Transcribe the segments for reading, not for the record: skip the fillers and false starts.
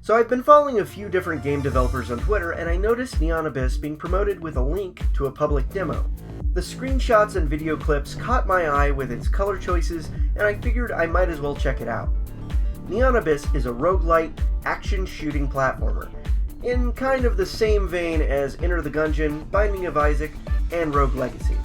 So I've been following a few different game developers on Twitter, and I noticed Neon Abyss being promoted with a link to a public demo. The screenshots and video clips caught my eye with its color choices, and I figured I might as well check it out. Neon Abyss is a roguelite action shooting platformer, in kind of the same vein as Enter the Gungeon, Binding of Isaac, and Rogue Legacy.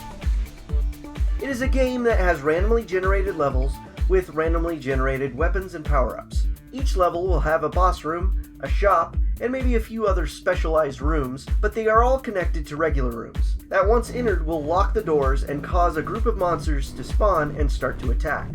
It is a game that has randomly generated levels with randomly generated weapons and power-ups. Each level will have a boss room, a shop, and maybe a few other specialized rooms, but they are all connected to regular rooms, that once entered will lock the doors and cause a group of monsters to spawn and start to attack.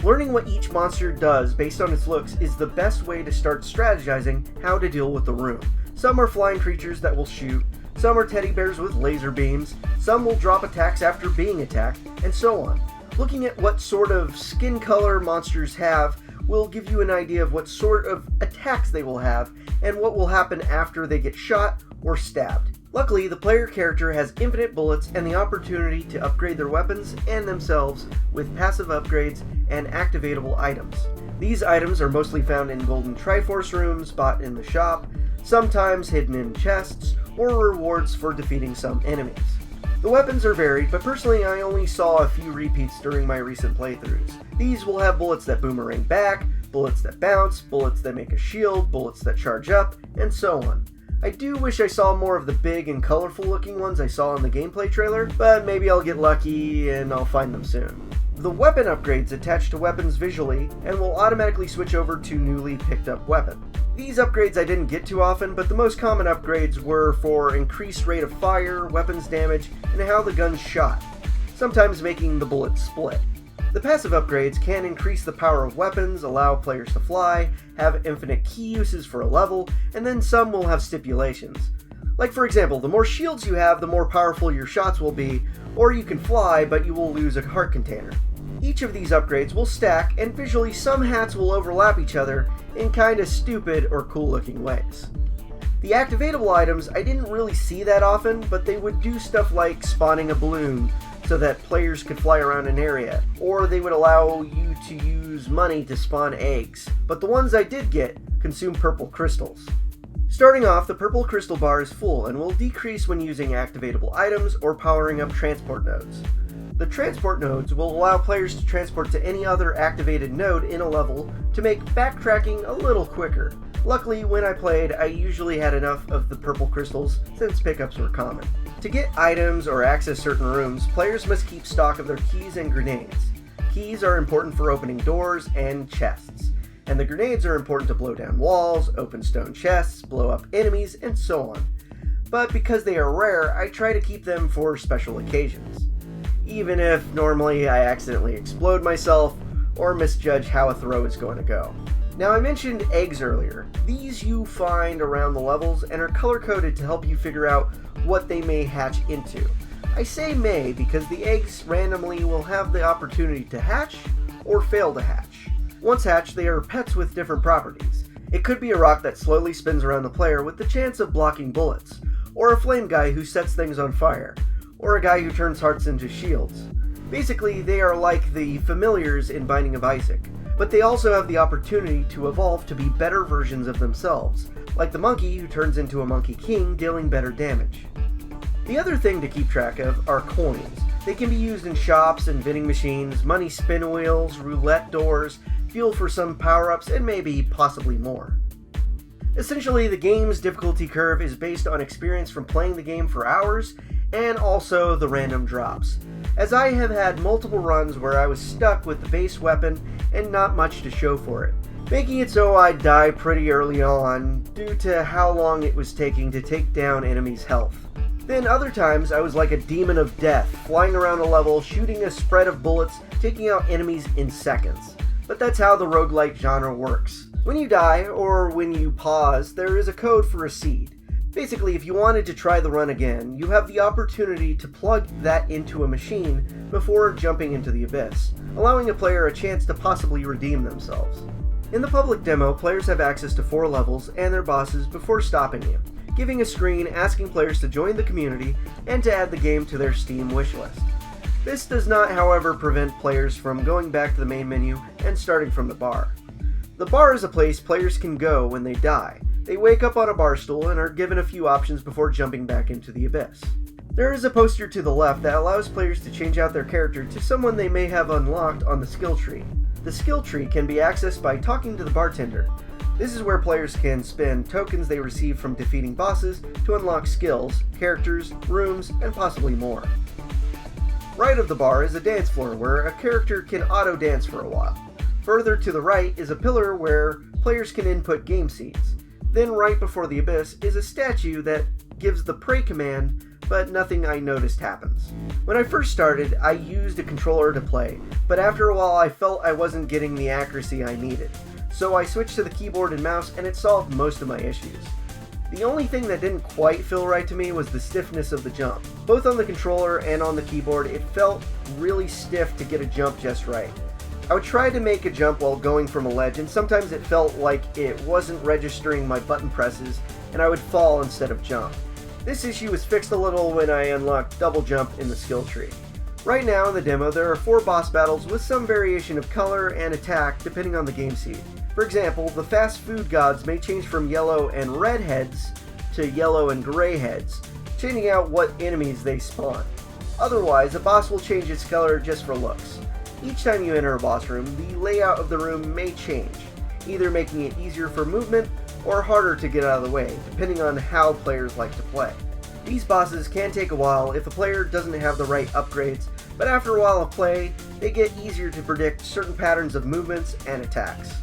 Learning what each monster does based on its looks is the best way to start strategizing how to deal with the room. Some are flying creatures that will shoot, some are teddy bears with laser beams, some will drop attacks after being attacked, and so on. Looking at what sort of skin color monsters have will give you an idea of what sort of attacks they will have and what will happen after they get shot or stabbed. Luckily, the player character has infinite bullets and the opportunity to upgrade their weapons and themselves with passive upgrades and activatable items. These items are mostly found in golden Triforce rooms bought in the shop, sometimes hidden in chests, or rewards for defeating some enemies. The weapons are varied, but personally I only saw a few repeats during my recent playthroughs. These will have bullets that boomerang back, bullets that bounce, bullets that make a shield, bullets that charge up, and so on. I do wish I saw more of the big and colorful looking ones I saw in the gameplay trailer, but maybe I'll get lucky and I'll find them soon. The weapon upgrades attach to weapons visually and will automatically switch over to newly picked up weapon. These upgrades I didn't get too often, but the most common upgrades were for increased rate of fire, weapons damage, and how the gun shot, sometimes making the bullets split. The passive upgrades can increase the power of weapons, allow players to fly, have infinite key uses for a level, and then some will have stipulations. Like for example, the more shields you have, the more powerful your shots will be, or you can fly, but you will lose a heart container. Each of these upgrades will stack, and visually some hats will overlap each other in kinda stupid or cool looking ways. The activatable items I didn't really see that often, but they would do stuff like spawning a balloon so that players could fly around an area, or they would allow you to use money to spawn eggs, but the ones I did get consume purple crystals. Starting off, the purple crystal bar is full and will decrease when using activatable items or powering up transport nodes. The transport nodes will allow players to transport to any other activated node in a level to make backtracking a little quicker. Luckily, when I played, I usually had enough of the purple crystals since pickups were common. To get items or access certain rooms, players must keep stock of their keys and grenades. Keys are important for opening doors and chests, and the grenades are important to blow down walls, open stone chests, blow up enemies, and so on. But because they are rare, I try to keep them for special occasions, even if normally I accidentally explode myself or misjudge how a throw is going to go. Now I mentioned eggs earlier. These you find around the levels and are color-coded to help you figure out what they may hatch into. I say may because the eggs randomly will have the opportunity to hatch or fail to hatch. Once hatched, they are pets with different properties. It could be a rock that slowly spins around the player with the chance of blocking bullets, or a flame guy who sets things on fire, or a guy who turns hearts into shields. Basically, they are like the familiars in Binding of Isaac, but they also have the opportunity to evolve to be better versions of themselves, like the monkey who turns into a monkey king, dealing better damage. The other thing to keep track of are coins. They can be used in shops and vending machines, money spin wheels, roulette doors, fuel for some power-ups, and maybe possibly more. Essentially, the game's difficulty curve is based on experience from playing the game for hours, and also the random drops, as I have had multiple runs where I was stuck with the base weapon and not much to show for it, making it so I'd die pretty early on due to how long it was taking to take down enemies' health. Then other times I was like a demon of death, flying around a level, shooting a spread of bullets, taking out enemies in seconds. But that's how the roguelite genre works. When you die, or when you pause, there is a code for a seed. Basically, if you wanted to try the run again, you have the opportunity to plug that into a machine before jumping into the abyss, allowing a player a chance to possibly redeem themselves. In the public demo, players have access to 4 levels and their bosses before stopping you, giving a screen asking players to join the community and to add the game to their Steam wishlist. This does not, however, prevent players from going back to the main menu and starting from the bar. The bar is a place players can go when they die, They wake up on a bar stool and are given a few options before jumping back into the abyss. There is a poster to the left that allows players to change out their character to someone they may have unlocked on the skill tree. The skill tree can be accessed by talking to the bartender. This is where players can spend tokens they receive from defeating bosses to unlock skills, characters, rooms, and possibly more. Right of the bar is a dance floor where a character can auto-dance for a while. Further to the right is a pillar where players can input game seeds. Then right before the abyss is a statue that gives the pray command, but nothing I noticed happens. When I first started, I used a controller to play, but after a while I felt I wasn't getting the accuracy I needed. So I switched to the keyboard and mouse and it solved most of my issues. The only thing that didn't quite feel right to me was the stiffness of the jump. Both on the controller and on the keyboard, it felt really stiff to get a jump just right. I would try to make a jump while going from a ledge, and sometimes it felt like it wasn't registering my button presses and I would fall instead of jump. This issue was fixed a little when I unlocked double jump in the skill tree. Right now in the demo there are 4 boss battles with some variation of color and attack depending on the game seed. For example, the fast food gods may change from yellow and red heads to yellow and gray heads, changing out what enemies they spawn. Otherwise, a boss will change its color just for looks. Each time you enter a boss room, the layout of the room may change, either making it easier for movement or harder to get out of the way, depending on how players like to play. These bosses can take a while if a player doesn't have the right upgrades, but after a while of play, they get easier to predict certain patterns of movements and attacks.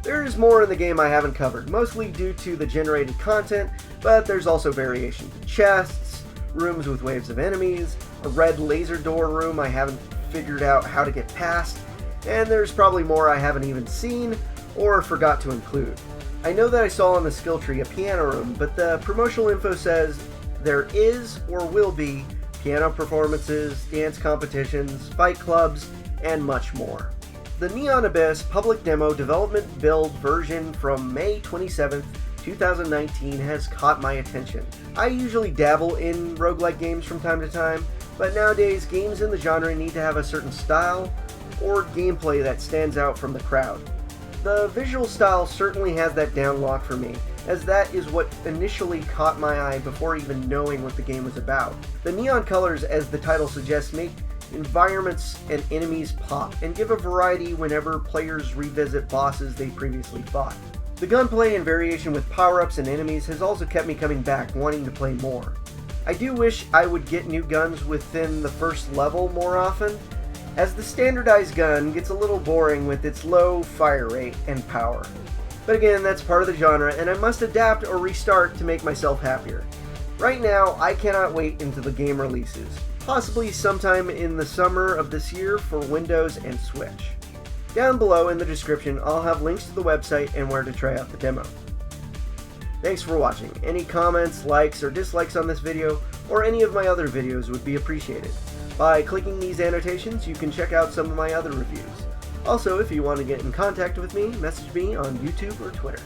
There is more in the game I haven't covered, mostly due to the generated content, but there's also variation to chests, rooms with waves of enemies, a red laser door room I haven't figured out how to get past, and there's probably more I haven't even seen or forgot to include. I know that I saw on the skill tree a piano room, but the promotional info says there is or will be piano performances, dance competitions, fight clubs, and much more. The Neon Abyss public demo development build version from May 27th, 2019 has caught my attention. I usually dabble in roguelike games from time to time, but nowadays games in the genre need to have a certain style or gameplay that stands out from the crowd. The visual style certainly has that down lock for me, as that is what initially caught my eye before even knowing what the game was about. The neon colors, as the title suggests, make environments and enemies pop, and give a variety whenever players revisit bosses they previously fought. The gunplay and variation with power-ups and enemies has also kept me coming back, wanting to play more. I do wish I would get new guns within the first level more often, as the standardized gun gets a little boring with its low fire rate and power. But again, that's part of the genre, and I must adapt or restart to make myself happier. Right now, I cannot wait until the game releases, possibly sometime in the summer of this year for Windows and Switch. Down below in the description, I'll have links to the website and where to try out the demo. Thanks for watching. Any comments, likes, or dislikes on this video, or any of my other videos would be appreciated. By clicking these annotations, you can check out some of my other reviews. Also, if you want to get in contact with me, message me on YouTube or Twitter.